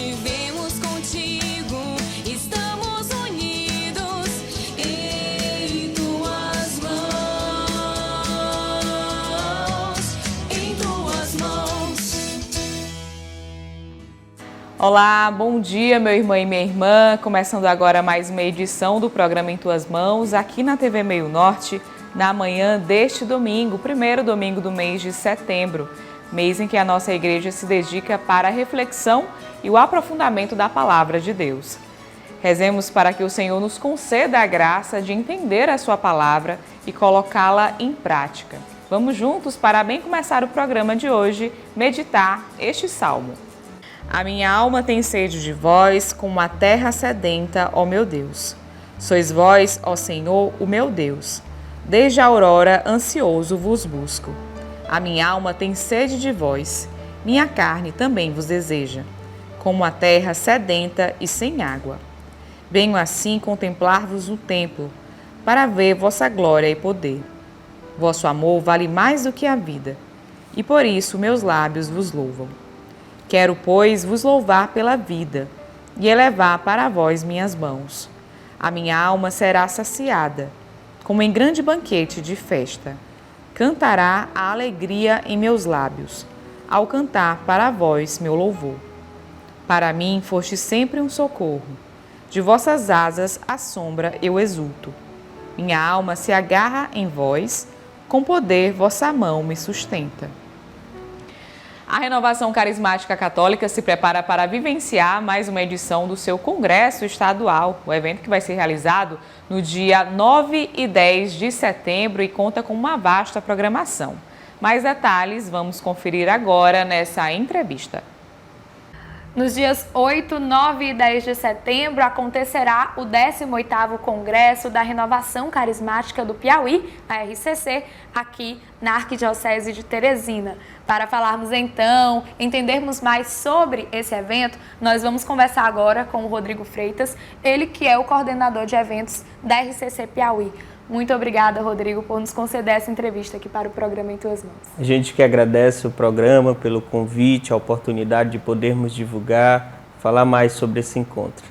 vivemos contigo, estamos unidos em tuas mãos, em tuas mãos. Olá, bom dia meu irmão e minha irmã, começando agora mais uma edição do programa Em Tuas Mãos, aqui na TV Meio Norte, na manhã deste domingo, primeiro domingo do mês de setembro, mês em que a nossa igreja se dedica para a reflexão e o aprofundamento da palavra de Deus. Rezemos para que o Senhor nos conceda a graça de entender a sua palavra e colocá-la em prática. Vamos juntos, para bem começar o programa de hoje, meditar este salmo. A minha alma tem sede de vós, como a terra sedenta, ó meu Deus. Sois vós, ó Senhor, o meu Deus. Desde a aurora, ansioso vos busco. A minha alma tem sede de vós, minha carne também vos deseja, como a terra sedenta e sem água. Venho assim contemplar-vos no templo, para ver vossa glória e poder. Vosso amor vale mais do que a vida, e por isso meus lábios vos louvam. Quero, pois, vos louvar pela vida, e elevar para vós minhas mãos. A minha alma será saciada, como em grande banquete de festa. Cantará a alegria em meus lábios, ao cantar para vós meu louvor. Para mim foste sempre um socorro, de vossas asas à sombra eu exulto. Minha alma se agarra em vós, com poder vossa mão me sustenta. A Renovação Carismática Católica se prepara para vivenciar mais uma edição do seu Congresso Estadual, o evento que vai ser realizado no dia 9 e 10 de setembro e conta com uma vasta programação. Mais detalhes vamos conferir agora nessa entrevista. Nos dias 8, 9 e 10 de setembro acontecerá o 18º Congresso da Renovação Carismática do Piauí, a RCC, aqui na Arquidiocese de Teresina. Para falarmos então, entendermos mais sobre esse evento, nós vamos conversar agora com o Rodrigo Freitas, ele que é o coordenador de eventos da RCC Piauí. Muito obrigada, Rodrigo, por nos conceder essa entrevista aqui para o programa Em Tuas Mãos. A gente que agradece o programa pelo convite, a oportunidade de podermos divulgar, falar mais sobre esse encontro.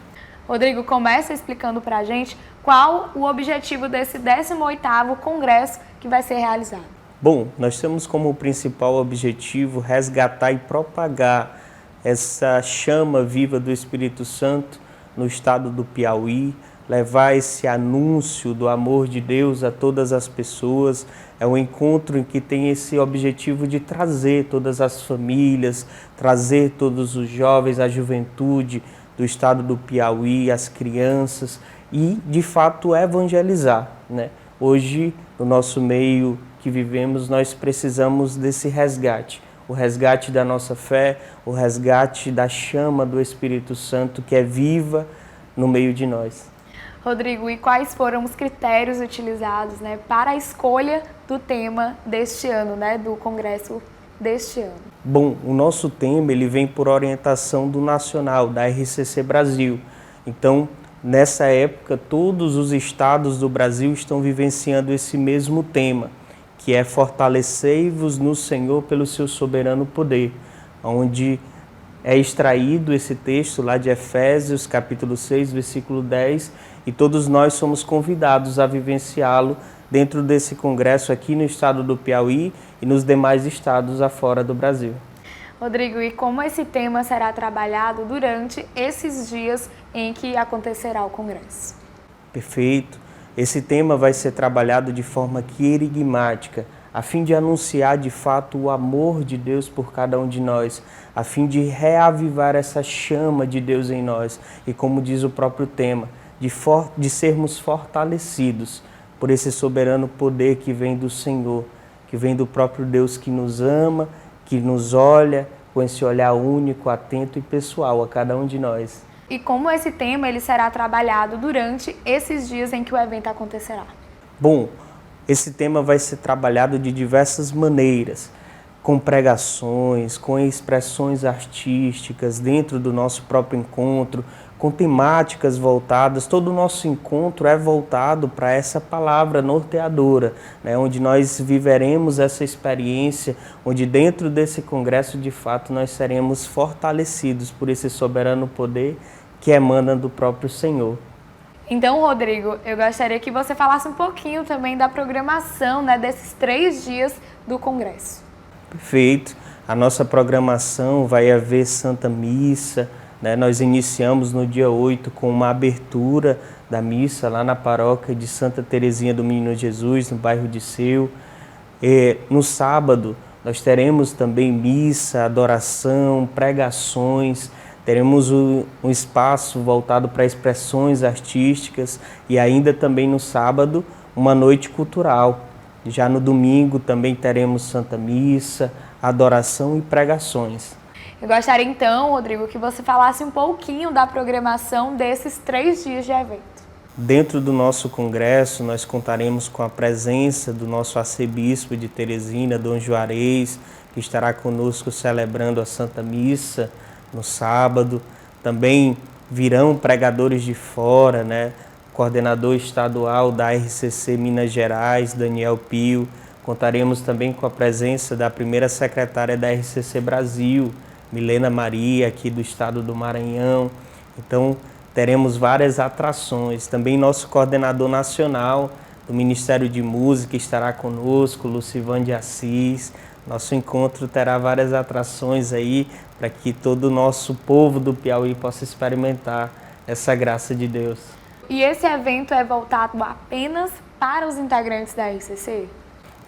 Rodrigo, começa explicando para a gente qual o objetivo desse 18º Congresso que vai ser realizado. Bom, nós temos como principal objetivo resgatar e propagar essa chama viva do Espírito Santo no estado do Piauí, levar esse anúncio do amor de Deus a todas as pessoas. É um encontro em que tem esse objetivo de trazer todas as famílias, trazer todos os jovens, a juventude do estado do Piauí, as crianças e, de fato, evangelizar, né? Hoje, no nosso meio que vivemos, nós precisamos desse resgate. O resgate da nossa fé, o resgate da chama do Espírito Santo que é viva no meio de nós. Rodrigo, e quais foram os critérios utilizados, para a escolha do tema deste ano, do congresso deste ano? Bom, o nosso tema ele vem por orientação do Nacional, da RCC Brasil. Então, nessa época, todos os estados do Brasil estão vivenciando esse mesmo tema, que é fortalecei-vos no Senhor pelo seu soberano poder, onde é extraído esse texto lá de Efésios, capítulo 6, versículo 10, e todos nós somos convidados a vivenciá-lo dentro desse congresso aqui no estado do Piauí e nos demais estados afora do Brasil. Rodrigo, e como esse tema será trabalhado durante esses dias em que acontecerá o congresso? Perfeito. Esse tema vai ser trabalhado de forma querigmática, a fim de anunciar de fato o amor de Deus por cada um de nós, a fim de reavivar essa chama de Deus em nós e, como diz o próprio tema, de sermos fortalecidos por esse soberano poder que vem do Senhor, que vem do próprio Deus que nos ama, que nos olha com esse olhar único, atento e pessoal a cada um de nós. E como esse tema ele será trabalhado durante esses dias em que o evento acontecerá? Bom, esse tema vai ser trabalhado de diversas maneiras. com pregações, com expressões artísticas dentro do nosso próprio encontro, com temáticas voltadas. Todo o nosso encontro é voltado para essa palavra norteadora, né, onde nós viveremos essa experiência, onde dentro desse congresso, de fato, nós seremos fortalecidos por esse soberano poder que emana do próprio Senhor. Então, Rodrigo, eu gostaria que você falasse um pouquinho também da programação, né, desses 3 dias do congresso. Perfeito. A nossa programação vai haver Santa Missa, né? Nós iniciamos no dia 8 com uma abertura da missa lá na paróquia de Santa Terezinha do Menino Jesus, no bairro de Seu. No sábado, nós teremos também missa, adoração, pregações, teremos um espaço voltado para expressões artísticas e ainda também no sábado, uma noite cultural. Já no domingo também teremos Santa Missa, adoração e pregações. Eu gostaria então, Rodrigo, que você falasse um pouquinho da programação desses 3 dias de evento. Dentro do nosso congresso, nós contaremos com a presença do nosso arcebispo de Teresina, Dom Juarez, que estará conosco celebrando a Santa Missa no sábado. Também virão pregadores de fora, né? Coordenador estadual da RCC Minas Gerais, Daniel Pio. Contaremos também com a presença da primeira secretária da RCC Brasil, Milena Maria, aqui do estado do Maranhão. Então, teremos várias atrações. Também nosso coordenador nacional do Ministério de Música estará conosco, Lucivan de Assis. Nosso encontro terá várias atrações aí para que todo o nosso povo do Piauí possa experimentar essa graça de Deus. E esse evento é voltado apenas para os integrantes da RCC?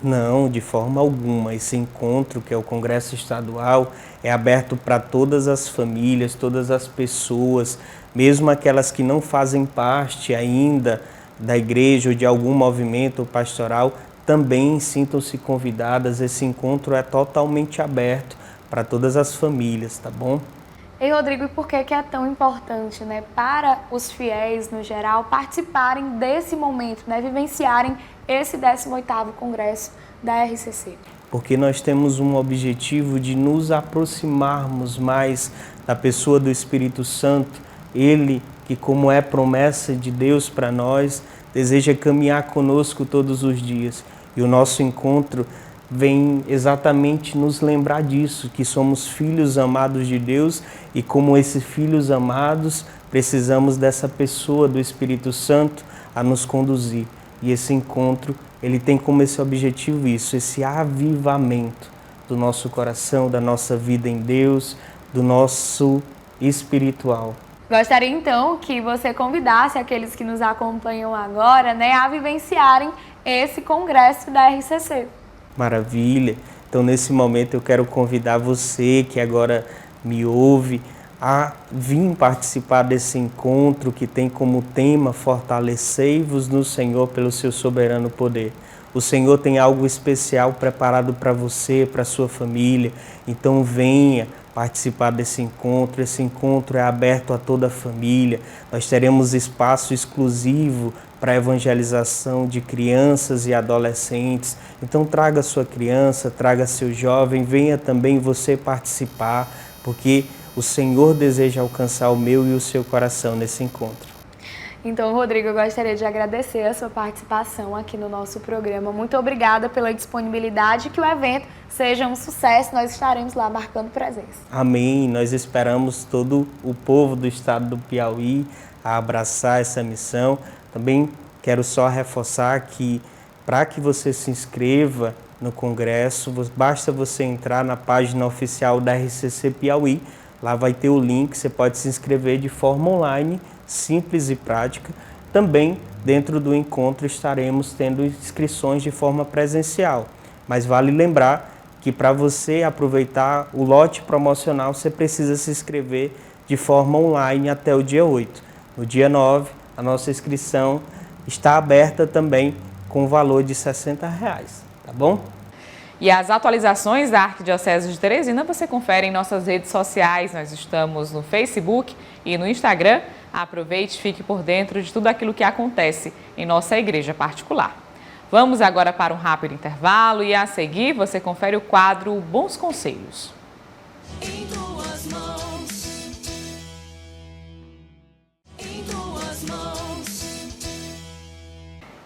Não, de forma alguma. Esse encontro, que é o Congresso Estadual, é aberto para todas as famílias, todas as pessoas, mesmo aquelas que não fazem parte ainda da igreja ou de algum movimento pastoral, também sintam-se convidadas. Esse encontro é totalmente aberto para todas as famílias, tá bom? E Rodrigo, e por que é tão importante, né, para os fiéis no geral participarem desse momento, né, vivenciarem esse 18º Congresso da RCC? Porque nós temos um objetivo de nos aproximarmos mais da pessoa do Espírito Santo, ele que, como é promessa de Deus para nós, deseja caminhar conosco todos os dias. E o nosso encontro vem exatamente nos lembrar disso, que somos filhos amados de Deus e, como esses filhos amados, precisamos dessa pessoa do Espírito Santo a nos conduzir. E esse encontro, ele tem como esse objetivo isso, esse avivamento do nosso coração, da nossa vida em Deus, do nosso espiritual. Gostaria então que você convidasse aqueles que nos acompanham agora, né, a vivenciarem esse congresso da RCC. Maravilha! Então, nesse momento, eu quero convidar você que agora me ouve a vir participar desse encontro que tem como tema Fortalecei-vos no Senhor pelo seu soberano poder. O Senhor tem algo especial preparado para você, para a sua família. Então, venha participar desse encontro. Esse encontro é aberto a toda a família. Nós teremos espaço exclusivo para a evangelização de crianças e adolescentes. Então traga sua criança, traga seu jovem, venha também você participar, porque o Senhor deseja alcançar o meu e o seu coração nesse encontro. Então, Rodrigo, eu gostaria de agradecer a sua participação aqui no nosso programa. Muito obrigada pela disponibilidade, que o evento seja um sucesso. Nós estaremos lá marcando presença. Amém. Nós esperamos todo o povo do estado do Piauí a abraçar essa missão. Também quero só reforçar que, para que você se inscreva no congresso, basta você entrar na página oficial da RCC Piauí. Lá vai ter o link, você pode se inscrever de forma online, simples e prática. Também, dentro do encontro, estaremos tendo inscrições de forma presencial. Mas vale lembrar que, para você aproveitar o lote promocional, você precisa se inscrever de forma online até o dia 8. No dia 9, a nossa inscrição está aberta também com o valor de R$ 60, tá bom? E as atualizações da Arquidiocese de Teresina você confere em nossas redes sociais. Nós estamos no Facebook e no Instagram. Aproveite e fique por dentro de tudo aquilo que acontece em nossa igreja particular. Vamos agora para um rápido intervalo e a seguir você confere o quadro Bons Conselhos. Em tuas mãos. Em tuas mãos.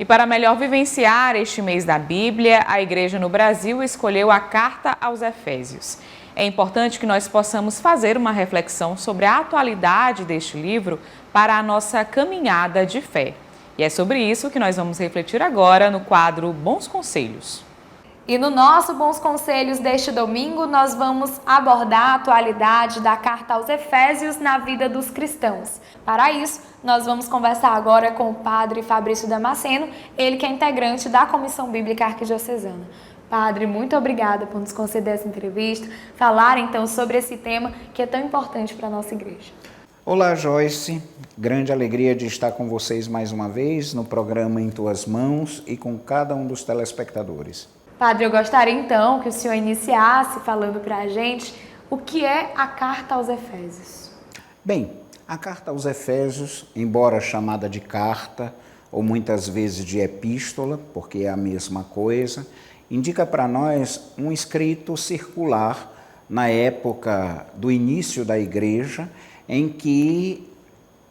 E para melhor vivenciar este mês da Bíblia, a Igreja no Brasil escolheu a Carta aos Efésios. É importante que nós possamos fazer uma reflexão sobre a atualidade deste livro para a nossa caminhada de fé. E é sobre isso que nós vamos refletir agora no quadro Bons Conselhos. E no nosso Bons Conselhos deste domingo, nós vamos abordar a atualidade da Carta aos Efésios na vida dos cristãos. Para isso, nós vamos conversar agora com o padre Fabrício Damasceno, ele que é integrante da Comissão Bíblica Arquidiocesana. Padre, muito obrigada por nos conceder essa entrevista, falar então sobre esse tema que é tão importante para a nossa igreja. Olá, Joyce. Grande alegria de estar com vocês mais uma vez no programa Em Tuas Mãos e com cada um dos telespectadores. Padre, eu gostaria então que o senhor iniciasse falando para a gente o que é a Carta aos Efésios. Bem, a Carta aos Efésios, embora chamada de carta ou muitas vezes de epístola, porque é a mesma coisa, indica para nós um escrito circular na época do início da igreja, em que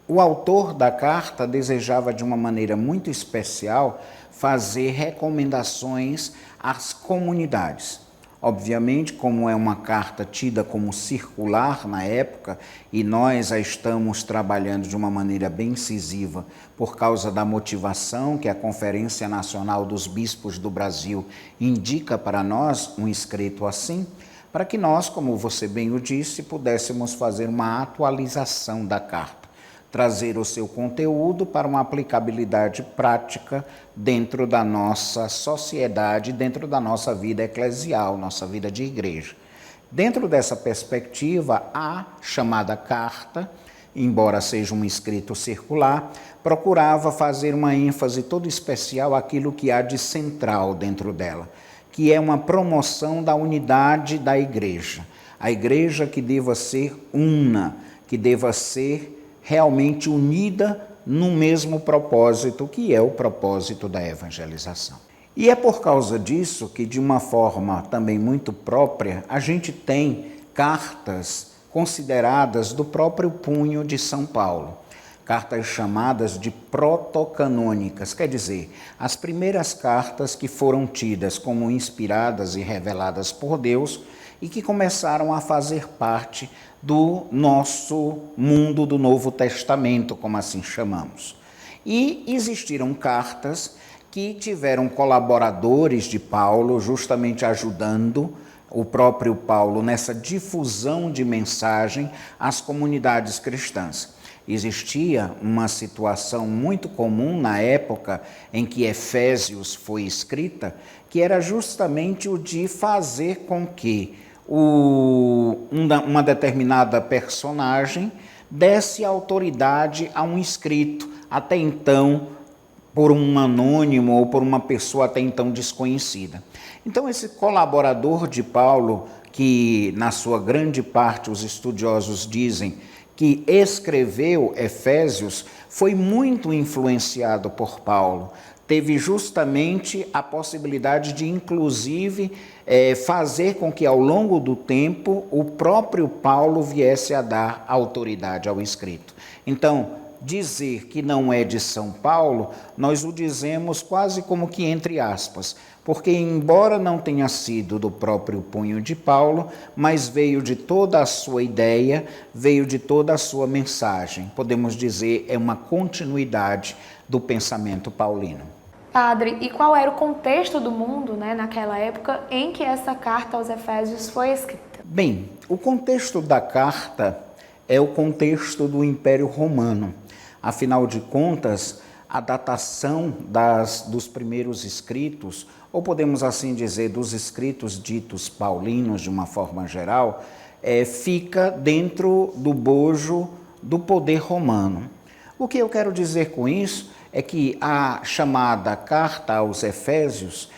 o autor da carta desejava de uma maneira muito especial fazer recomendações às comunidades. Obviamente, como é uma carta tida como circular na época, e nós a estamos trabalhando de uma maneira bem incisiva por causa da motivação que a Conferência Nacional dos Bispos do Brasil indica para nós um escrito assim, para que nós, como você bem o disse, pudéssemos fazer uma atualização da carta, trazer o seu conteúdo para uma aplicabilidade prática dentro da nossa sociedade, dentro da nossa vida eclesial, nossa vida de igreja. Dentro dessa perspectiva, a chamada carta, embora seja um escrito circular, procurava fazer uma ênfase toda especial àquilo que há de central dentro dela, que é uma promoção da unidade da igreja. A igreja que deva ser una, que deva ser realmente unida no mesmo propósito, que é o propósito da evangelização. E é por causa disso que, de uma forma também muito própria, a gente tem cartas consideradas do próprio punho de São Paulo. Cartas chamadas de protocanônicas, quer dizer, as primeiras cartas que foram tidas como inspiradas e reveladas por Deus e que começaram a fazer parte do nosso mundo do Novo Testamento, como assim chamamos. E existiram cartas que tiveram colaboradores de Paulo, justamente ajudando o próprio Paulo nessa difusão de mensagem às comunidades cristãs. Existia uma situação muito comum na época em que Efésios foi escrita, que era justamente o de fazer com que uma determinada personagem desse autoridade a um escrito, até então por um anônimo ou por uma pessoa até então desconhecida. Então esse colaborador de Paulo, que na sua grande parte os estudiosos dizem que escreveu Efésios, foi muito influenciado por Paulo. Teve justamente a possibilidade de, inclusive, fazer com que, ao longo do tempo, o próprio Paulo viesse a dar autoridade ao escrito. Então, dizer que não é de São Paulo, nós o dizemos quase como que entre aspas, porque embora não tenha sido do próprio punho de Paulo, mas veio de toda a sua ideia, veio de toda a sua mensagem. Podemos dizer, é uma continuidade do pensamento paulino. Padre, e qual era o contexto do mundo, naquela época em que essa carta aos Efésios foi escrita? Bem, o contexto da carta é o contexto do Império Romano. Afinal de contas, a datação dos primeiros escritos, ou podemos assim dizer, dos escritos ditos paulinos de uma forma geral, fica dentro do bojo do poder romano. O que eu quero dizer com isso é que a chamada Carta aos Efésios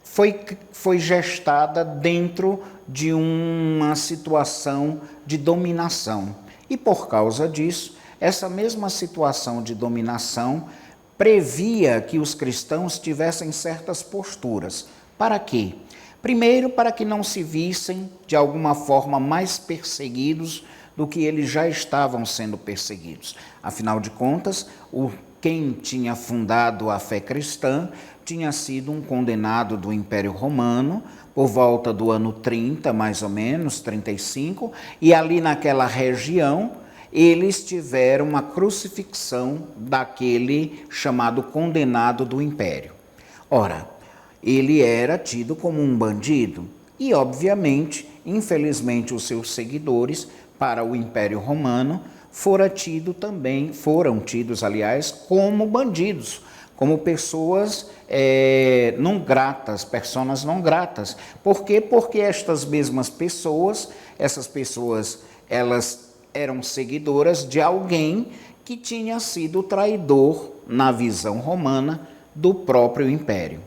foi gestada dentro de uma situação de dominação. E por causa disso, essa mesma situação de dominação previa que os cristãos tivessem certas posturas. Para quê? Primeiro, para que não se vissem, de alguma forma, mais perseguidos do que eles já estavam sendo perseguidos. Afinal de contas, quem tinha fundado a fé cristã tinha sido um condenado do Império Romano, por volta do ano 30, mais ou menos, 35, e ali naquela região, eles tiveram uma crucifixão daquele chamado condenado do Império. Ora, ele era tido como um bandido e, obviamente, infelizmente, os seus seguidores, para o Império Romano, foram tidos, aliás, como bandidos, como pessoas não gratas, personas não gratas. Por quê? Porque estas mesmas pessoas, elas eram seguidoras de alguém que tinha sido traidor, na visão romana, do próprio império.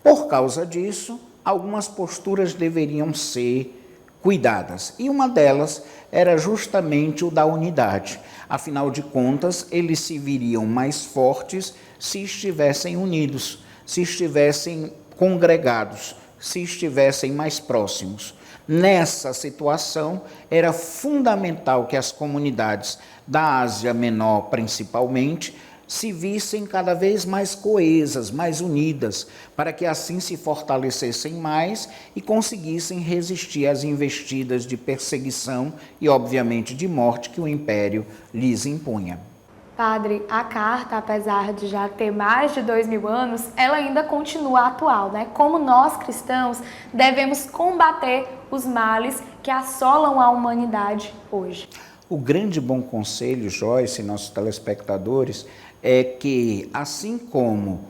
Por causa disso, algumas posturas deveriam ser cuidadas, e uma delas era justamente o da unidade. Afinal de contas, eles se viriam mais fortes se estivessem unidos, se estivessem congregados, se estivessem mais próximos. Nessa situação, era fundamental que as comunidades da Ásia Menor, principalmente, se vissem cada vez mais coesas, mais unidas, para que assim se fortalecessem mais e conseguissem resistir às investidas de perseguição e, obviamente, de morte que o Império lhes impunha. Padre, a carta, apesar de já ter mais de 2000 anos, ela ainda continua atual, né? Como nós cristãos devemos combater os males que assolam a humanidade hoje. O grande bom conselho, Joyce e nossos telespectadores, é que, assim como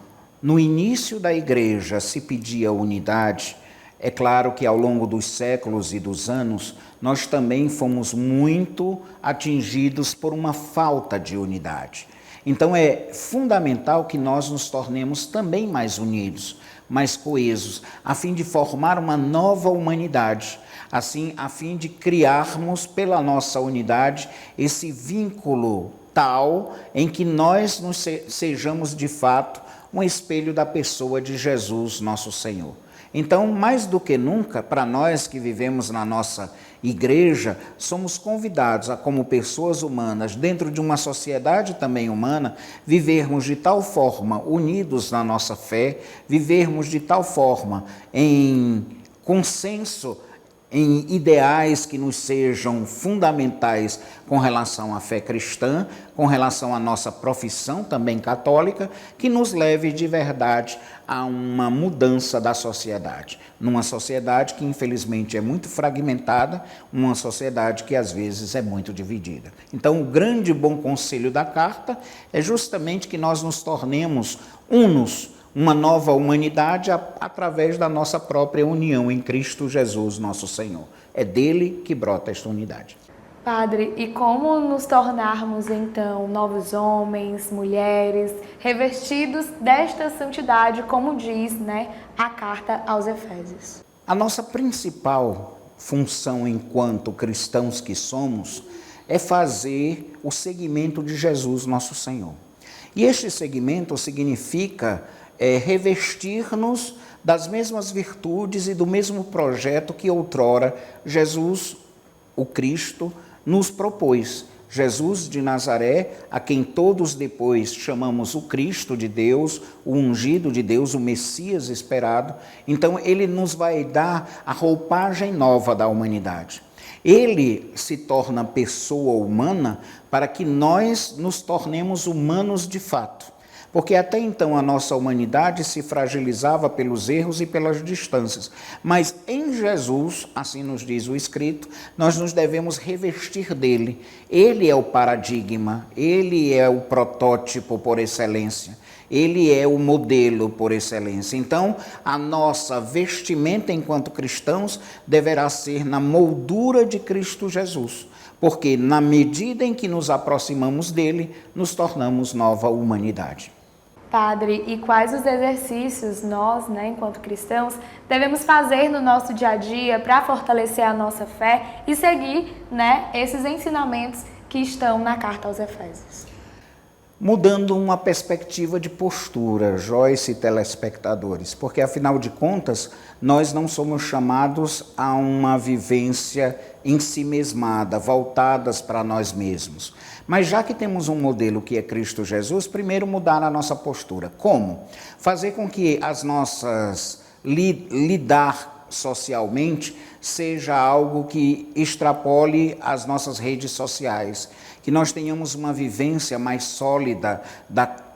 no início da igreja se pedia unidade, é claro que ao longo dos séculos e dos anos, nós também fomos muito atingidos por uma falta de unidade. Então é fundamental que nós nos tornemos também mais unidos, mais coesos, a fim de formar uma nova humanidade, assim, a fim de criarmos pela nossa unidade esse vínculo tal em que nós sejamos de fato um espelho da pessoa de Jesus, nosso Senhor. Então, mais do que nunca, para nós que vivemos na nossa igreja, somos convidados a, como pessoas humanas, dentro de uma sociedade também humana, vivermos de tal forma unidos na nossa fé, vivermos de tal forma em consenso, em ideais que nos sejam fundamentais com relação à fé cristã, com relação à nossa profissão também católica, que nos leve de verdade a uma mudança da sociedade. Numa sociedade que infelizmente é muito fragmentada, uma sociedade que às vezes é muito dividida. Então o grande bom conselho da carta é justamente que nós nos tornemos unos, uma nova humanidade através da nossa própria união em Cristo Jesus, nosso Senhor. É dele que brota esta unidade. Padre, e como nos tornarmos então novos homens, mulheres, revestidos desta santidade, como diz, né, a carta aos Efésios? A nossa principal função enquanto cristãos que somos é fazer o seguimento de Jesus, nosso Senhor. E este seguimento significa revestir-nos das mesmas virtudes e do mesmo projeto que outrora Jesus, o Cristo, nos propôs. Jesus de Nazaré, a quem todos depois chamamos o Cristo de Deus, o ungido de Deus, o Messias esperado. Então ele nos vai dar a roupagem nova da humanidade. Ele se torna pessoa humana para que nós nos tornemos humanos de fato. Porque até então a nossa humanidade se fragilizava pelos erros e pelas distâncias. Mas em Jesus, assim nos diz o Escrito, nós nos devemos revestir dele. Ele é o paradigma, ele é o protótipo por excelência, ele é o modelo por excelência. Então, a nossa vestimenta enquanto cristãos deverá ser na moldura de Cristo Jesus. Porque na medida em que nos aproximamos dele, nos tornamos nova humanidade. Padre, e quais os exercícios nós, né, enquanto cristãos, devemos fazer no nosso dia a dia para fortalecer a nossa fé e seguir, né, esses ensinamentos que estão na carta aos Efésios? mudando uma perspectiva de postura, Joyce e telespectadores, porque afinal de contas, nós não somos chamados a uma vivência ensimesmada, voltadas para nós mesmos. Mas já que temos um modelo que é Cristo Jesus, primeiro mudar a nossa postura. Como? Fazer com que as nossas lidar socialmente seja algo que extrapole as nossas redes sociais, que nós tenhamos uma vivência mais sólida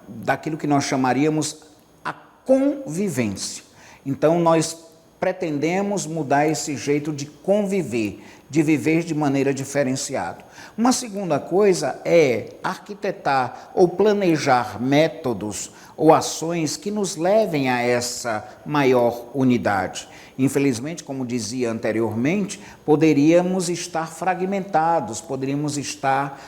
daquilo que nós chamaríamos a convivência. Então, nós pretendemos mudar esse jeito de conviver, de viver de maneira diferenciada. Uma segunda coisa é arquitetar ou planejar métodos ou ações que nos levem a essa maior unidade. Infelizmente, como dizia anteriormente, poderíamos estar fragmentados, poderíamos estar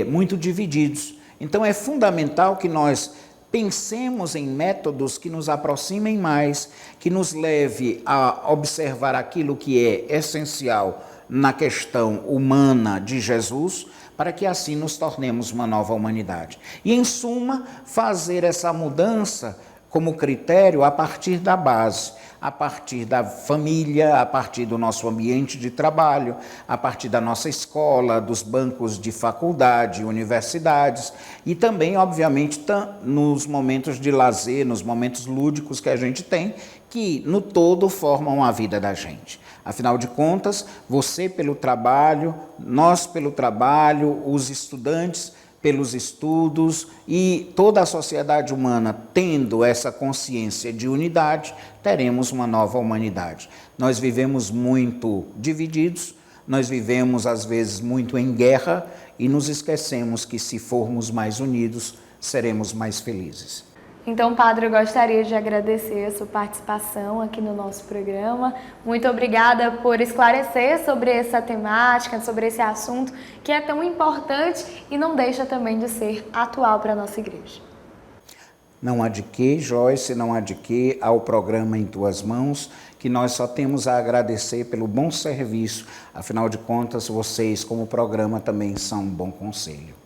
muito divididos. Então, é fundamental que nós pensemos em métodos que nos aproximem mais, que nos leve a observar aquilo que é essencial na questão humana de Jesus, para que assim nos tornemos uma nova humanidade. E, em suma, fazer essa mudança como critério a partir da base, a partir da família, a partir do nosso ambiente de trabalho, a partir da nossa escola, dos bancos de faculdade, universidades e também, obviamente, nos momentos de lazer, nos momentos lúdicos que a gente tem, que no todo formam a vida da gente. Afinal de contas, você pelo trabalho, nós pelo trabalho, os estudantes pelos estudos e toda a sociedade humana tendo essa consciência de unidade, teremos uma nova humanidade. Nós vivemos muito divididos, nós vivemos às vezes muito em guerra e nos esquecemos que se formos mais unidos, seremos mais felizes. Então, Padre, eu gostaria de agradecer a sua participação aqui no nosso programa. Muito obrigada por esclarecer sobre essa temática, sobre esse assunto que é tão importante e não deixa também de ser atual para a nossa igreja. Não há de que, Joyce, não há de que ao programa Em Tuas Mãos, que nós só temos a agradecer pelo bom serviço. Afinal de contas, vocês, como programa, também são um bom conselho.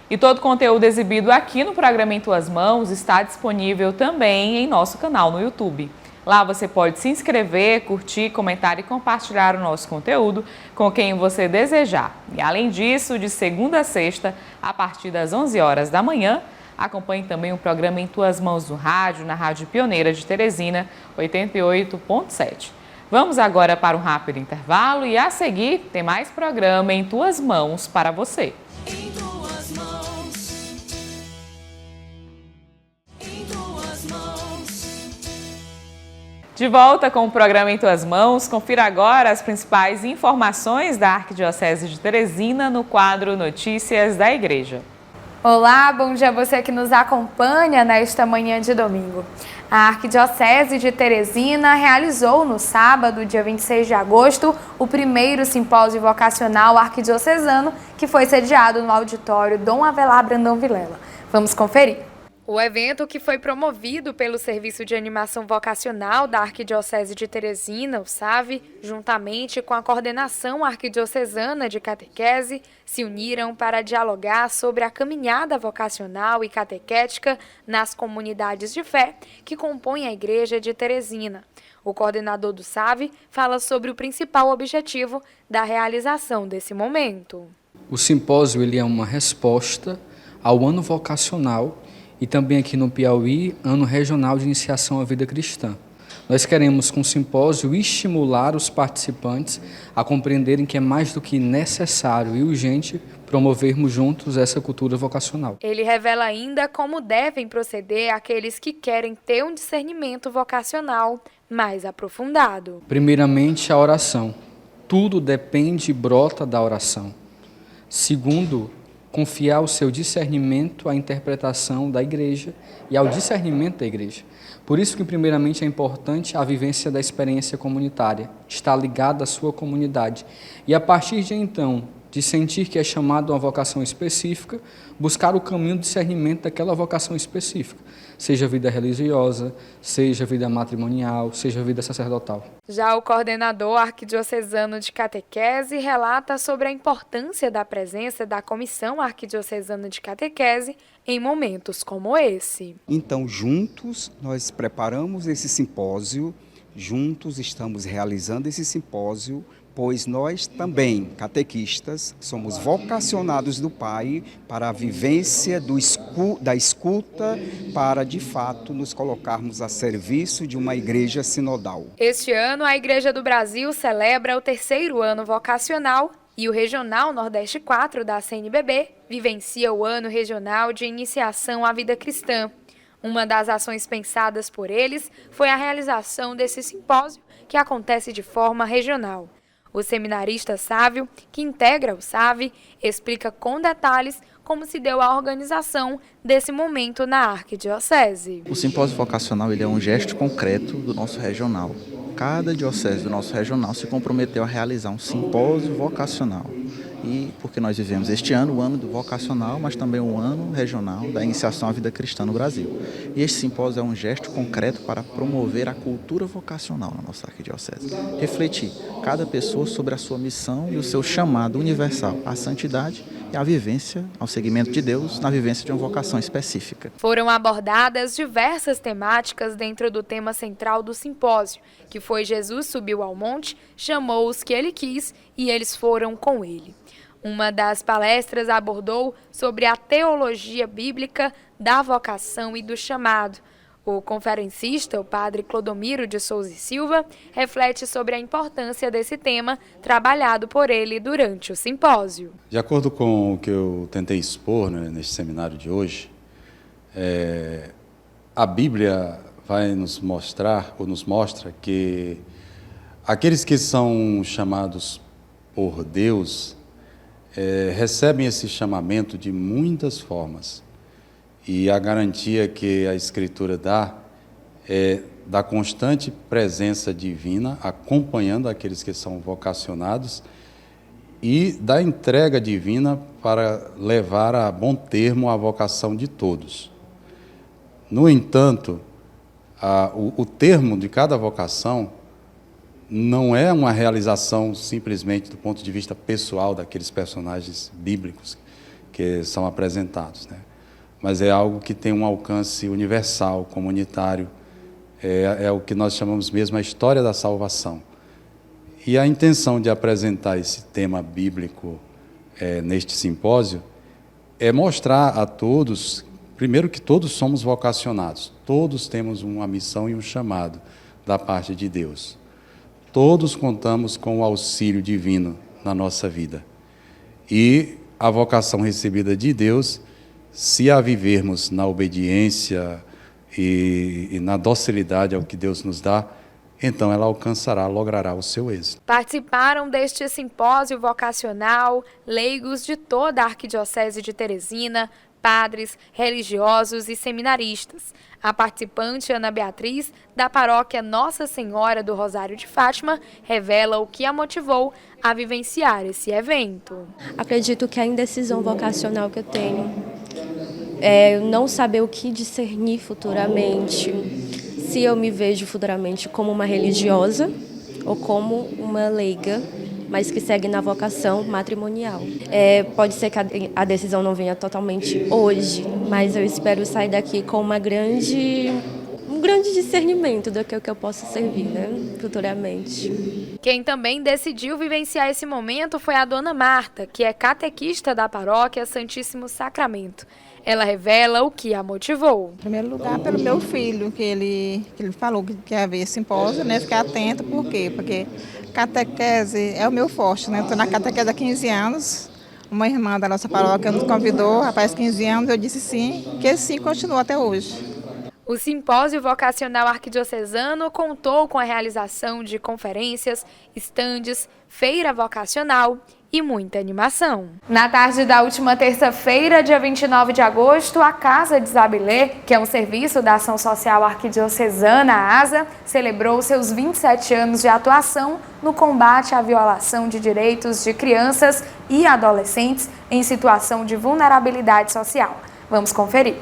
E todo o conteúdo exibido aqui no programa Em Tuas Mãos está disponível também em nosso canal no YouTube. Lá você pode se inscrever, curtir, comentar e compartilhar o nosso conteúdo com quem você desejar. E além disso, de segunda a sexta, a partir das 11 horas da manhã, acompanhe também o programa Em Tuas Mãos no rádio, na Rádio Pioneira de Teresina, 88.7. Vamos agora para um rápido intervalo e a seguir tem mais programa Em Tuas Mãos para você. Em tuas mãos. Em tuas mãos. De volta com o programa Em Tuas Mãos, confira agora as principais informações da Arquidiocese de Teresina no quadro Notícias da Igreja. Olá, bom dia a você que nos acompanha nesta manhã de domingo. A Arquidiocese de Teresina realizou no sábado, dia 26 de agosto, o primeiro simpósio vocacional arquidiocesano que foi sediado no auditório Dom Avelar Brandão Vilela. Vamos conferir. O evento, que foi promovido pelo Serviço de Animação Vocacional da Arquidiocese de Teresina, o SAV, juntamente com a Coordenação Arquidiocesana de Catequese, se uniram para dialogar sobre a caminhada vocacional e catequética nas comunidades de fé que compõem a Igreja de Teresina. O coordenador do SAV fala sobre o principal objetivo da realização desse momento. O simpósio ele é uma resposta ao ano vocacional e também aqui no Piauí, Ano Regional de Iniciação à Vida Cristã. Nós queremos, com o simpósio, estimular os participantes a compreenderem que é mais do que necessário e urgente promovermos juntos essa cultura vocacional. Ele revela ainda como devem proceder aqueles que querem ter um discernimento vocacional mais aprofundado. Primeiramente, a oração. Tudo depende e brota da oração. Segundo, confiar o seu discernimento à interpretação da igreja e ao discernimento da igreja. Por isso que, primeiramente, é importante a vivência da experiência comunitária, estar ligado à sua comunidade. E, a partir de então, de sentir que é chamado a uma vocação específica, buscar o caminho de discernimento daquela vocação específica, seja vida religiosa, seja vida matrimonial, seja vida sacerdotal. Já o coordenador arquidiocesano de catequese relata sobre a importância da presença da Comissão Arquidiocesana de Catequese em momentos como esse. Então, juntos, nós preparamos esse simpósio, juntos estamos realizando esse simpósio, pois nós também, catequistas, somos vocacionados do Pai para a vivência da escuta, para, de fato, nos colocarmos a serviço de uma igreja sinodal. Este ano, a Igreja do Brasil celebra o 3º ano vocacional e o Regional Nordeste 4 da CNBB vivencia o Ano Regional de Iniciação à Vida Cristã. Uma das ações pensadas por eles foi a realização desse simpósio, que acontece de forma regional. O seminarista Sávio, que integra o SAVE, explica com detalhes como se deu a organização desse momento na arquidiocese. O simpósio vocacional ele é um gesto concreto do nosso regional. Cada diocese do nosso regional se comprometeu a realizar um simpósio vocacional. E porque nós vivemos este ano, o ano do vocacional, mas também o ano regional da iniciação à vida cristã no Brasil. E este simpósio é um gesto concreto para promover a cultura vocacional na nossa arquidiocese. Refletir cada pessoa sobre a sua missão e o seu chamado universal à santidade e à vivência, ao seguimento de Deus, na vivência de uma vocação específica. Foram abordadas diversas temáticas dentro do tema central do simpósio, que foi Jesus subiu ao monte, chamou os que ele quis e eles foram com ele. Uma das palestras abordou sobre a teologia bíblica da vocação e do chamado. O conferencista, o padre Clodomiro de Souza e Silva, reflete sobre a importância desse tema trabalhado por ele durante o simpósio. De acordo com o que eu tentei expor neste seminário de hoje, a Bíblia vai nos mostrar, ou nos mostra, que aqueles que são chamados por Deus recebem esse chamamento de muitas formas. E a garantia que a Escritura dá é da constante presença divina, acompanhando aqueles que são vocacionados, e da entrega divina para levar a bom termo a vocação de todos. No entanto, o termo de cada vocação não é uma realização simplesmente do ponto de vista pessoal daqueles personagens bíblicos que são apresentados, né? Mas é algo que tem um alcance universal, comunitário, é o que nós chamamos mesmo a história da salvação. E a intenção de apresentar esse tema bíblico neste simpósio é mostrar a todos, primeiro, que todos somos vocacionados, todos temos uma missão e um chamado da parte de Deus. Todos contamos com o auxílio divino na nossa vida. E a vocação recebida de Deus, se a vivermos na obediência e na docilidade ao que Deus nos dá, então ela logrará o seu êxito. Participaram deste simpósio vocacional leigos de toda a Arquidiocese de Teresina, padres, religiosos e seminaristas. A participante Ana Beatriz, da paróquia Nossa Senhora do Rosário de Fátima, revela o que a motivou a vivenciar esse evento. Acredito que a indecisão vocacional que eu tenho é não saber o que discernir futuramente, se eu me vejo futuramente como uma religiosa ou como uma leiga, mas que segue na vocação matrimonial. Pode ser que a decisão não venha totalmente hoje, mas eu espero sair daqui com um grande discernimento do que eu posso servir, né, futuramente. Quem também decidiu vivenciar esse momento foi a dona Marta, que é catequista da paróquia Santíssimo Sacramento. Ela revela o que a motivou. Em primeiro lugar, pelo meu filho, que ele falou que quer haver simpósio, né? Fiquei atenta, por quê? Porque catequese é o meu forte, né? Estou na catequese há 15 anos. Uma irmã da nossa paróquia nos convidou, rapaz, 15 anos, eu disse sim, que sim, continua até hoje. O Simpósio Vocacional Arquidiocesano contou com a realização de conferências, estandes, feira vocacional e muita animação. Na tarde da última terça-feira, dia 29 de agosto, a Casa de Isabilê, que é um serviço da Ação Social Arquidiocesana, a ASA, celebrou seus 27 anos de atuação no combate à violação de direitos de crianças e adolescentes em situação de vulnerabilidade social. Vamos conferir.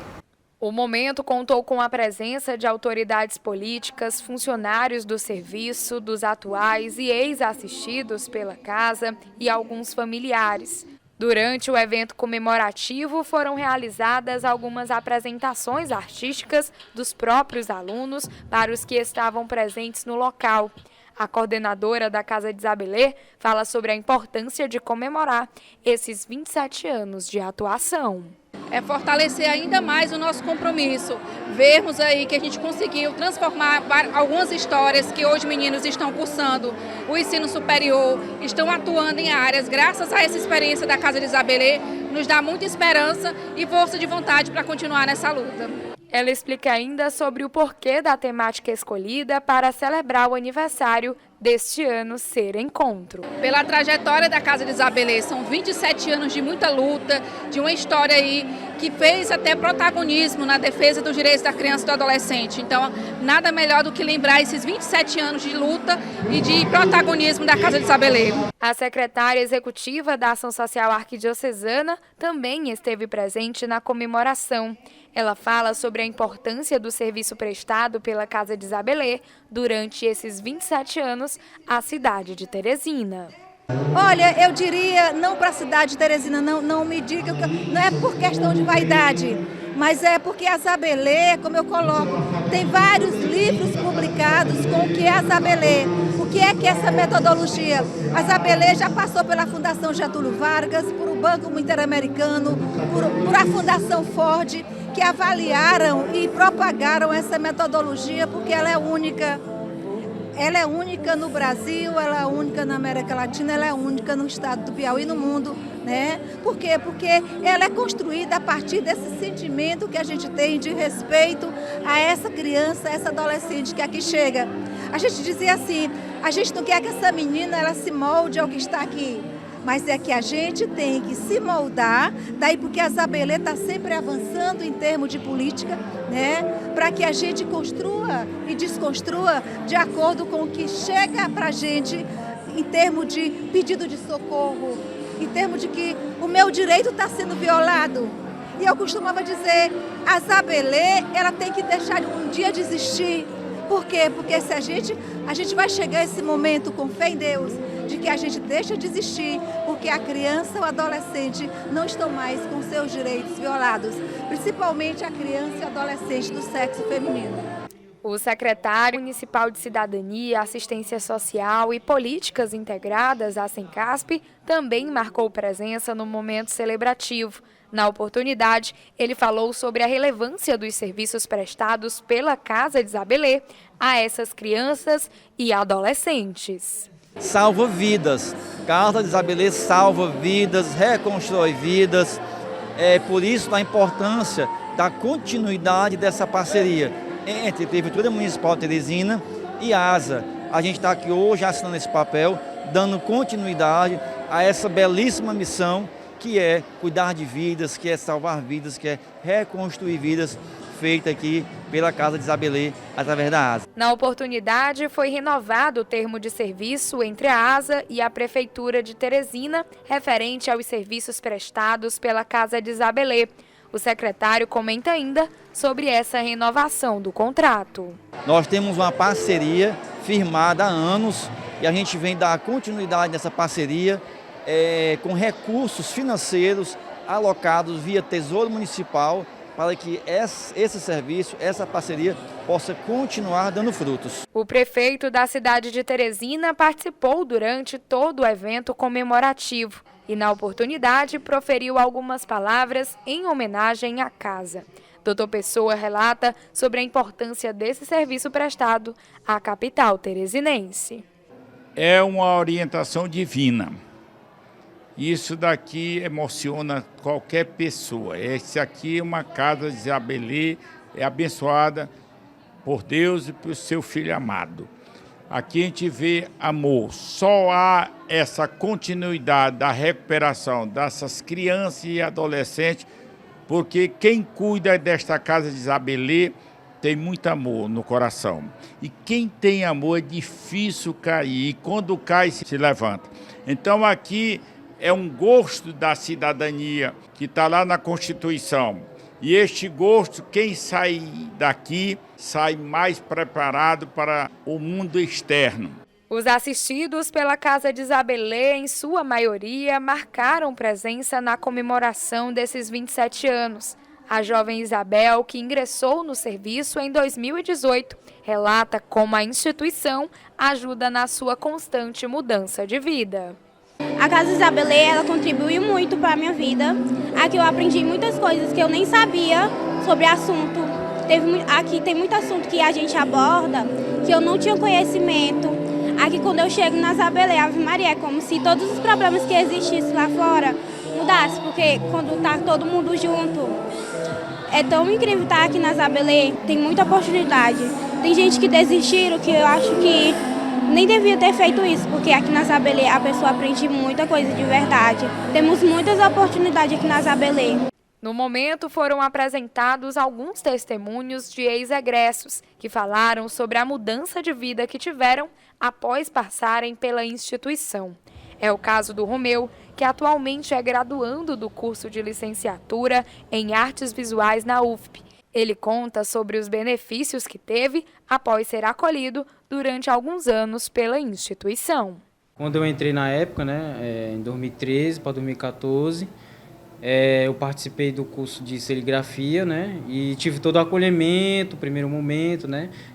O momento contou com a presença de autoridades políticas, funcionários do serviço, dos atuais e ex-assistidos pela casa e alguns familiares. Durante o evento comemorativo foram realizadas algumas apresentações artísticas dos próprios alunos para os que estavam presentes no local. A coordenadora da Casa de Isabilê fala sobre a importância de comemorar esses 27 anos de atuação. É fortalecer ainda mais o nosso compromisso, vermos aí que a gente conseguiu transformar algumas histórias que hoje meninos estão cursando o ensino superior, estão atuando em áreas, graças a essa experiência da Casa de Isabilê, nos dá muita esperança e força de vontade para continuar nessa luta. Ela explica ainda sobre o porquê da temática escolhida para celebrar o aniversário deste ano ser encontro. Pela trajetória da Casa de Isabilê, são 27 anos de muita luta, de uma história aí que fez até protagonismo na defesa dos direitos da criança e do adolescente. Então, nada melhor do que lembrar esses 27 anos de luta e de protagonismo da Casa de Isabilê. A secretária executiva da Ação Social Arquidiocesana também esteve presente na comemoração. Ela fala sobre a importância do serviço prestado pela Casa de Isabilê durante esses 27 anos à cidade de Teresina. Olha, eu diria, não para a cidade de Teresina, não me diga, não é por questão de vaidade, mas é porque a Isabilê, como eu coloco, tem vários livros publicados com o que é a Isabilê. O que é essa metodologia? A Isabilê já passou pela Fundação Getúlio Vargas, por o Banco Interamericano, por a Fundação Ford, que avaliaram e propagaram essa metodologia porque ela é única. Ela é única no Brasil, ela é única na América Latina, ela é única no estado do Piauí e no mundo, né? Por quê? Porque ela é construída a partir desse sentimento que a gente tem de respeito a essa criança, a essa adolescente que aqui chega. A gente dizia assim, a gente não quer que essa menina ela se molde ao que está aqui, mas é que a gente tem que se moldar, daí porque a Isabilê está sempre avançando em termos de política, né? Para que a gente construa e desconstrua de acordo com o que chega para a gente em termos de pedido de socorro, em termos de que o meu direito está sendo violado. E eu costumava dizer, a Isabilê, ela tem que deixar um dia de existir. Por quê? Porque se a gente vai chegar a esse momento com fé em Deus, de que a gente deixa de existir, porque a criança ou o adolescente não estão mais com seus direitos violados, principalmente a criança e o adolescente do sexo feminino. O secretário municipal de Cidadania, Assistência Social e Políticas Integradas, a Sencasp, também marcou presença no momento celebrativo. Na oportunidade, ele falou sobre a relevância dos serviços prestados pela Casa de Isabilê a essas crianças e adolescentes. Salva vidas. Casa de Isabilê salva vidas, reconstrói vidas. Por isso a importância da continuidade dessa parceria entre a Prefeitura Municipal de Teresina e a ASA. A gente está aqui hoje assinando esse papel, dando continuidade a essa belíssima missão que é cuidar de vidas, que é salvar vidas, que é reconstruir vidas, feita aqui pela Casa de Isabilê através da ASA. Na oportunidade, foi renovado o termo de serviço entre a ASA e a Prefeitura de Teresina, referente aos serviços prestados pela Casa de Isabilê. O secretário comenta ainda sobre essa renovação do contrato. Nós temos uma parceria firmada há anos e a gente vem dar continuidade nessa parceria com recursos financeiros alocados via Tesouro Municipal para que esse serviço, essa parceria possa continuar dando frutos. O prefeito da cidade de Teresina participou durante todo o evento comemorativo e, na oportunidade, proferiu algumas palavras em homenagem à casa. Dr. Pessoa relata sobre a importância desse serviço prestado à capital teresinense. É uma orientação divina. Isso daqui emociona qualquer pessoa. Esse aqui é uma Casa de Isabilê, é abençoada por Deus e por seu Filho amado. Aqui a gente vê amor. Só há essa continuidade da recuperação dessas crianças e adolescentes, porque quem cuida desta casa de Isabelê tem muito amor no coração. E quem tem amor é difícil cair, e quando cai se levanta. Então aqui é um gosto da cidadania que está lá na Constituição. E este gosto, quem sai daqui, sai mais preparado para o mundo externo. Os assistidos pela Casa de Isabelê, em sua maioria, marcaram presença na comemoração desses 27 anos. A jovem Isabel, que ingressou no serviço em 2018, relata como a instituição ajuda na sua constante mudança de vida. A Casa Isabelê, ela contribuiu muito para a minha vida. Aqui eu aprendi muitas coisas que eu nem sabia sobre assunto. Aqui tem muito assunto que a gente aborda que eu não tinha conhecimento. Aqui quando eu chego na Isabelê, Ave Maria, é como se todos os problemas que existissem lá fora mudassem, porque quando está todo mundo junto, é tão incrível estar aqui na Isabelê, tem muita oportunidade. Tem gente que desistiram, que eu acho que nem devia ter feito isso, porque aqui na Isabelê a pessoa aprende muita coisa de verdade. Temos muitas oportunidades aqui na Isabelê. No momento foram apresentados alguns testemunhos de ex-egressos que falaram sobre a mudança de vida que tiveram após passarem pela instituição. É o caso do Romeu, que atualmente é graduando do curso de licenciatura em Artes Visuais na UFP. Ele conta sobre os benefícios que teve após ser acolhido durante alguns anos pela instituição. Quando eu entrei na época, em 2013 para 2014, eu participei do curso de serigrafia, e tive todo o acolhimento, primeiro momento,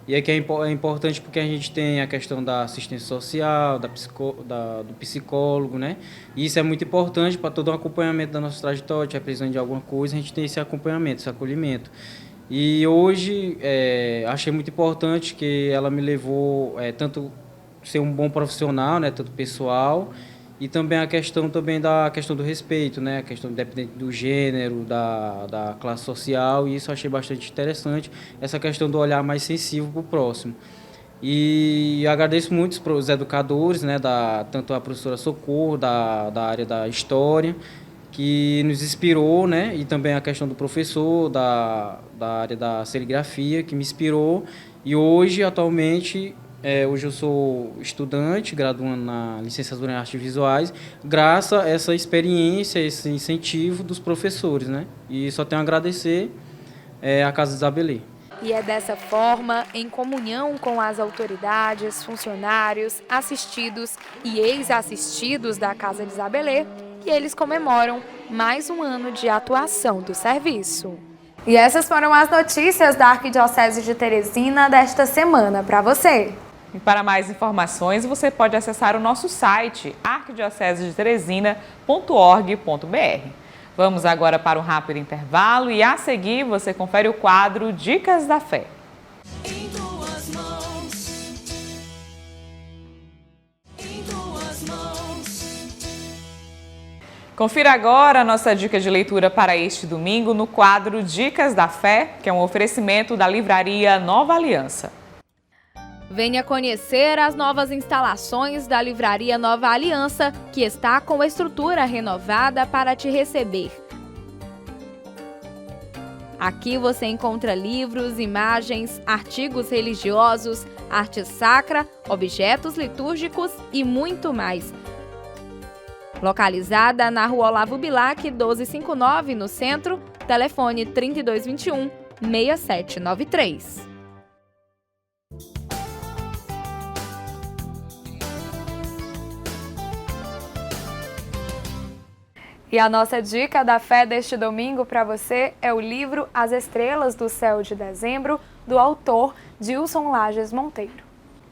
e aqui é importante porque a gente tem a questão da assistência social, do psicólogo, e isso é muito importante para todo o acompanhamento da nossa trajetória, se precisando de alguma coisa, a gente tem esse acompanhamento, esse acolhimento. E hoje achei muito importante que ela me levou tanto ser um bom profissional, tanto pessoal, e também a questão da questão do respeito, a questão independente do gênero, da classe social, e isso eu achei bastante interessante, essa questão do olhar mais sensível para o próximo. E agradeço muito para os educadores, tanto a professora Socorro, da área da História, que nos inspirou, e também a questão do professor da área da serigrafia, que me inspirou, e hoje, atualmente, hoje eu sou estudante, graduando na licenciatura em Artes Visuais, graças a essa experiência, esse incentivo dos professores, E só tenho a agradecer à Casa de Isabelê. E é dessa forma, em comunhão com as autoridades, funcionários, assistidos e ex-assistidos da Casa de Isabelê, que eles comemoram mais um ano de atuação do serviço. E essas foram as notícias da Arquidiocese de Teresina desta semana para você. E para mais informações, você pode acessar o nosso site arquidiocesedeteresina.org.br. Vamos agora para um rápido intervalo e a seguir você confere o quadro Dicas da Fé. Em tuas mãos. Em tuas mãos. Confira agora a nossa dica de leitura para este domingo no quadro Dicas da Fé, que é um oferecimento da livraria Nova Aliança. Venha conhecer as novas instalações da Livraria Nova Aliança, que está com a estrutura renovada para te receber. Aqui você encontra livros, imagens, artigos religiosos, arte sacra, objetos litúrgicos e muito mais. Localizada na Rua Olavo Bilac, 1259, no centro, telefone 3221-6793. E a nossa dica da fé deste domingo para você é o livro As Estrelas do Céu de Dezembro, do autor Dilson Lages Monteiro.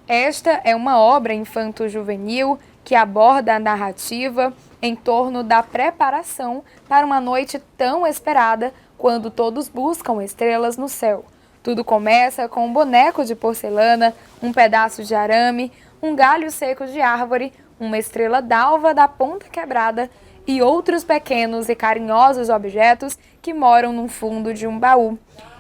Esta é uma obra infanto-juvenil que aborda a narrativa em torno da preparação para uma noite tão esperada quando todos buscam estrelas no céu. Tudo começa com um boneco de porcelana, um pedaço de arame, um galho seco de árvore, uma estrela d'alva da ponta quebrada e outros pequenos e carinhosos objetos que moram no fundo de um baú.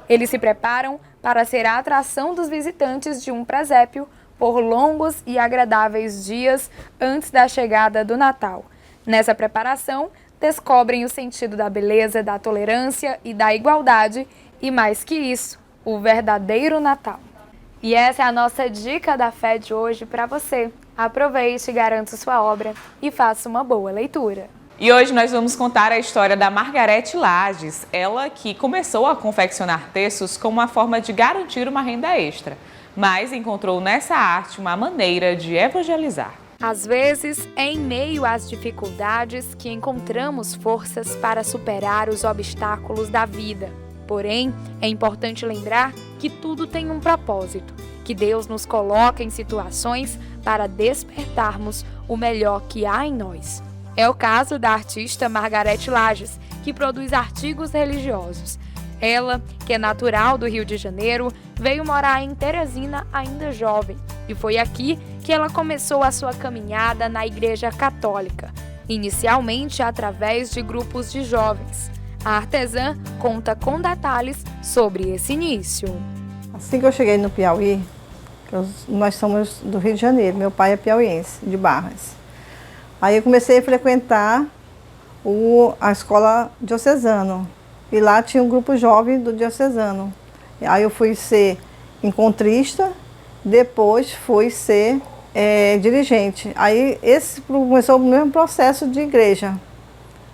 Eles se preparam para ser a atração dos visitantes de um presépio, por longos e agradáveis dias antes da chegada do Natal. Nessa preparação, descobrem o sentido da beleza, da tolerância e da igualdade e, mais que isso, o verdadeiro Natal. E essa é a nossa dica da fé de hoje para você. Aproveite, garanta sua obra e faça uma boa leitura. E hoje nós vamos contar a história da Margarete Lages, ela que começou a confeccionar textos como uma forma de garantir uma renda extra, mas encontrou nessa arte uma maneira de evangelizar. Às vezes, é em meio às dificuldades que encontramos forças para superar os obstáculos da vida. Porém, é importante lembrar que tudo tem um propósito, que Deus nos coloca em situações para despertarmos o melhor que há em nós. É o caso da artista Margarete Lages, que produz artigos religiosos. Ela, que é natural do Rio de Janeiro, veio morar em Teresina ainda jovem, e foi aqui que ela começou a sua caminhada na Igreja Católica, inicialmente através de grupos de jovens. A artesã conta com detalhes sobre esse início. Assim que eu cheguei no Piauí, nós somos do Rio de Janeiro, meu pai é piauiense, de Barras. Aí eu comecei a frequentar a escola diocesana, e lá tinha um grupo jovem do diocesano. Aí eu fui ser encontrista, depois fui ser dirigente. Aí esse começou o mesmo processo de igreja.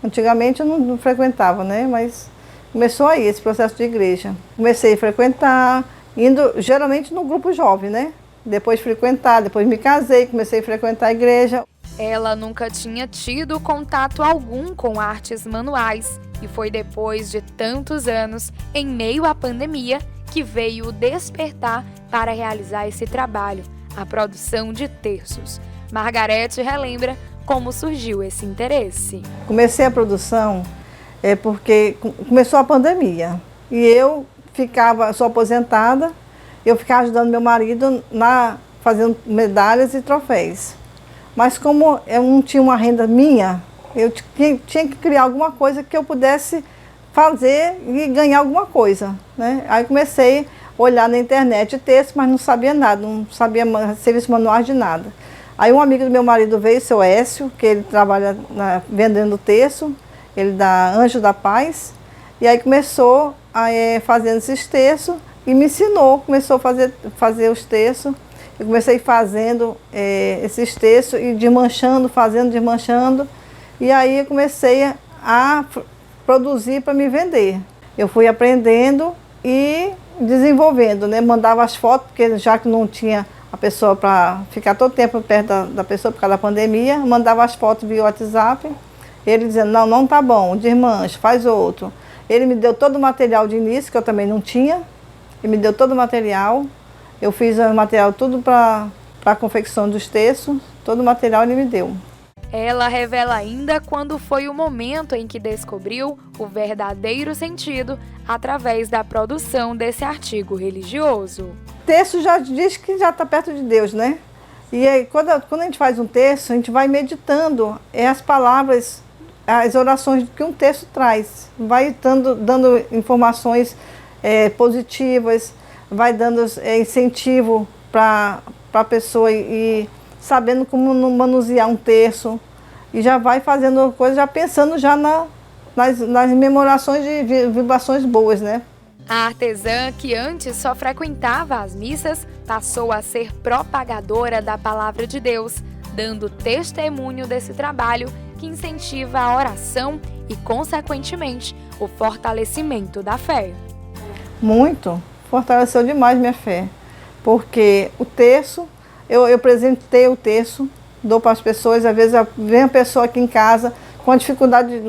Antigamente eu não frequentava, né? Mas começou aí esse processo de igreja. Comecei a frequentar, indo geralmente no grupo jovem, né? Depois frequentar, depois me casei, comecei a frequentar a igreja. Ela nunca tinha tido contato algum com artes manuais e foi depois de tantos anos, em meio à pandemia, que veio despertar para realizar esse trabalho, a produção de terços. Margarete relembra como surgiu esse interesse. Comecei a produção porque começou a pandemia e eu sou aposentada, eu ficava ajudando meu marido fazendo medalhas e troféus. Mas como eu não tinha uma renda minha, eu tinha que criar alguma coisa que eu pudesse fazer e ganhar alguma coisa, né? Aí comecei a olhar na internet texto, mas não sabia nada, não sabia serviço manual de nada. Aí um amigo do meu marido veio, seu Écio, que ele trabalha vendendo texto, ele da Anjo da Paz, e aí começou fazendo esses textos e me ensinou, começou a fazer os textos. Eu comecei fazendo esses textos e desmanchando, desmanchando, e aí eu comecei a produzir para me vender. Eu fui aprendendo e desenvolvendo, né? Mandava as fotos, porque já que não tinha a pessoa para ficar todo tempo perto da pessoa por causa da pandemia, mandava as fotos via WhatsApp, ele dizendo, não tá bom, desmancha, faz outro. Ele me deu todo o material de início, que eu também não tinha, ele me deu todo o material, eu fiz o material tudo para a confecção dos textos, todo o material ele me deu. Ela revela ainda quando foi o momento em que descobriu o verdadeiro sentido através da produção desse artigo religioso. O texto já diz que já está perto de Deus, né? E aí, quando a gente faz um texto, a gente vai meditando as palavras, as orações que um texto traz. Vai dando informações positivas, vai dando incentivo para a pessoa e sabendo como manusear um texto. E já vai fazendo coisa, já pensando já nas memorações de vibrações boas, né? A artesã, que antes só frequentava as missas, passou a ser propagadora da palavra de Deus, dando testemunho desse trabalho que incentiva a oração e, consequentemente, o fortalecimento da fé. Muito. Fortaleceu demais minha fé. Porque o terço, eu presentei o terço, dou para as pessoas, às vezes vem a pessoa aqui em casa com dificuldade,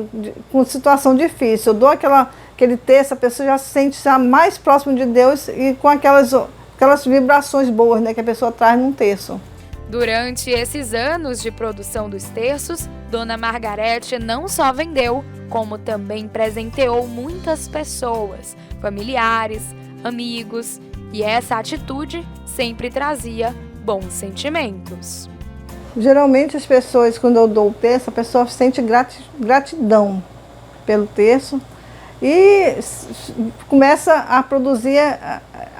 com situação difícil, eu dou aquele terço, a pessoa já se sente mais próximo de Deus e com aquelas vibrações boas, né, que a pessoa traz num terço. Durante esses anos de produção dos terços, Dona Margarete não só vendeu, como também presenteou muitas pessoas, familiares, amigos, e essa atitude sempre trazia bons sentimentos. Geralmente as pessoas, quando eu dou o terço, a pessoa sente gratidão pelo terço e começa a produzir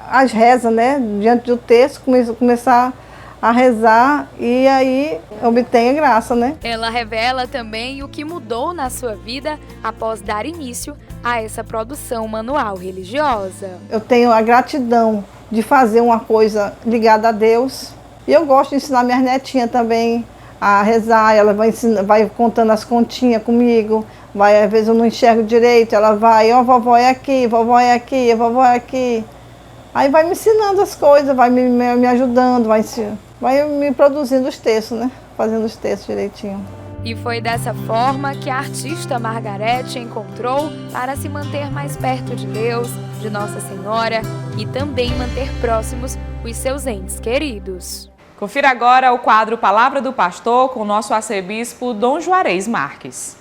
as rezas, né, diante do terço, começar a rezar e aí obtenho graça, né? Ela revela também o que mudou na sua vida após dar início a essa produção manual religiosa. Eu tenho a gratidão de fazer uma coisa ligada a Deus. E eu gosto de ensinar minhas netinhas também a rezar. Ela vai contando as continhas comigo. Às vezes eu não enxergo direito, ela vai, ó, vovó é aqui, vovó é aqui, vovó é aqui. Aí vai me ensinando as coisas, vai me ajudando, vai me produzindo os textos, né? Fazendo os textos direitinho. E foi dessa forma que a artista Margarete encontrou para se manter mais perto de Deus, de Nossa Senhora e também manter próximos os seus entes queridos. Confira agora o quadro Palavra do Pastor com o nosso arcebispo Dom Juarez Marques.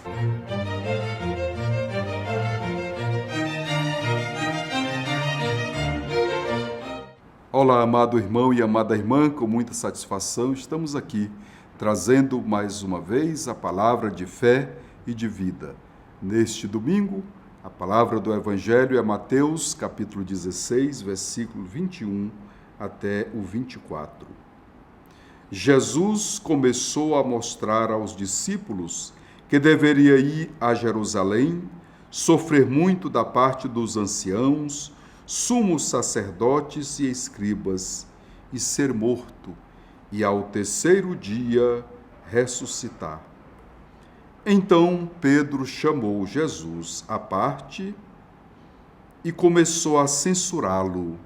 Olá, amado irmão e amada irmã, com muita satisfação estamos aqui trazendo mais uma vez a palavra de fé e de vida. Neste domingo, a palavra do Evangelho é Mateus, capítulo 16, versículo 21 até o 24. Jesus começou a mostrar aos discípulos que deveria ir a Jerusalém, sofrer muito da parte dos anciãos, sumos sacerdotes e escribas, e ser morto, e ao terceiro dia ressuscitar. Então Pedro chamou Jesus à parte e começou a censurá-lo.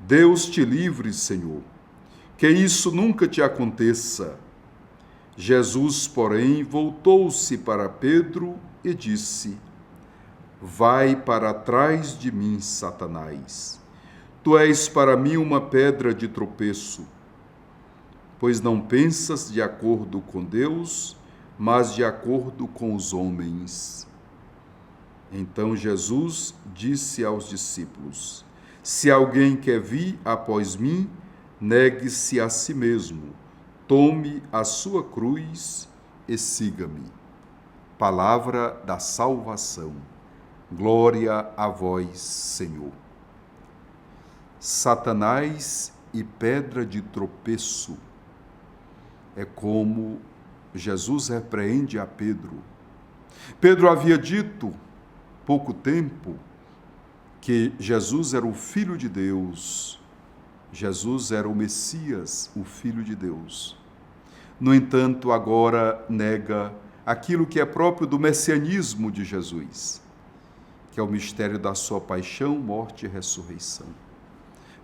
Deus te livre, Senhor, que isso nunca te aconteça. Jesus, porém, voltou-se para Pedro e disse: Vai para trás de mim, Satanás. Tu és para mim uma pedra de tropeço, pois não pensas de acordo com Deus, mas de acordo com os homens. Então Jesus disse aos discípulos: Se alguém quer vir após mim, negue-se a si mesmo, tome a sua cruz e siga-me. Palavra da salvação. Glória a vós, Senhor. Satanás e pedra de tropeço é como Jesus repreende a Pedro. Pedro havia dito, pouco tempo, que Jesus era o Filho de Deus. Jesus era o Messias, o Filho de Deus. No entanto, agora nega aquilo que é próprio do messianismo de Jesus, que é o mistério da sua paixão, morte e ressurreição.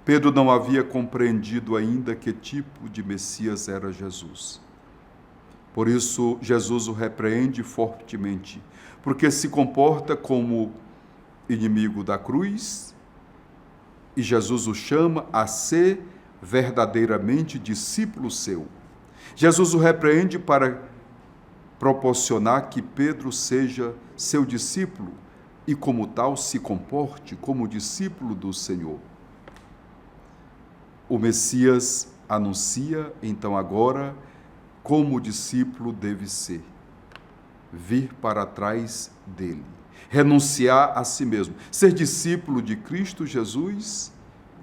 Pedro não havia compreendido ainda que tipo de Messias era Jesus. Por isso, Jesus o repreende fortemente, porque se comporta como inimigo da cruz, e Jesus o chama a ser verdadeiramente discípulo seu. Jesus o repreende para proporcionar que Pedro seja seu discípulo, e como tal se comporte como discípulo do Senhor. O Messias anuncia, então agora, como o discípulo deve ser. Vir para trás dele, renunciar a si mesmo. Ser discípulo de Cristo Jesus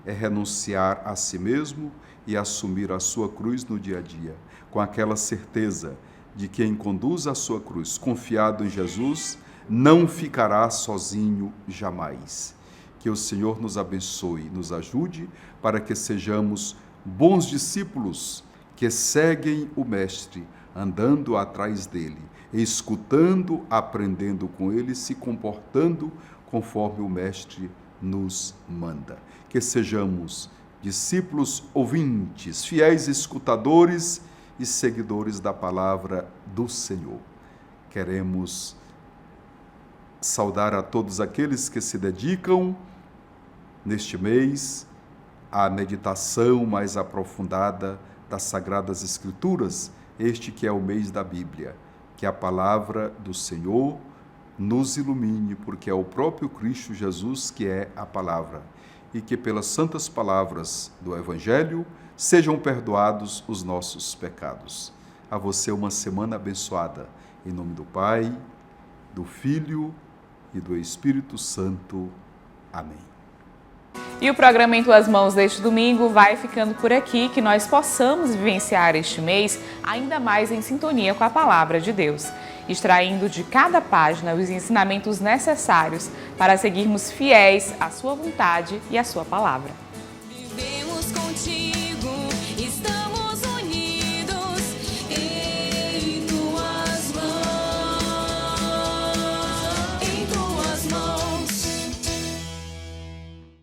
é renunciar a si mesmo e assumir a sua cruz no dia a dia, com aquela certeza de que quem conduz a sua cruz, confiado em Jesus, não ficará sozinho jamais. Que o Senhor nos abençoe, nos ajude para que sejamos bons discípulos que seguem o Mestre, andando atrás dele, escutando, aprendendo com ele, se comportando conforme o Mestre nos manda. Que sejamos discípulos ouvintes, fiéis escutadores e seguidores da palavra do Senhor. Queremos saudar a todos aqueles que se dedicam neste mês à meditação mais aprofundada das Sagradas Escrituras, este que é o mês da Bíblia. Que a palavra do Senhor nos ilumine, porque é o próprio Cristo Jesus que é a palavra, e que pelas santas palavras do Evangelho sejam perdoados os nossos pecados. A você uma semana abençoada. Em nome do Pai, do Filho e do Espírito Santo. Amém. E o programa Em Tuas Mãos deste domingo vai ficando por aqui, que nós possamos vivenciar este mês ainda mais em sintonia com a Palavra de Deus, extraindo de cada página os ensinamentos necessários para seguirmos fiéis à sua vontade e à sua palavra.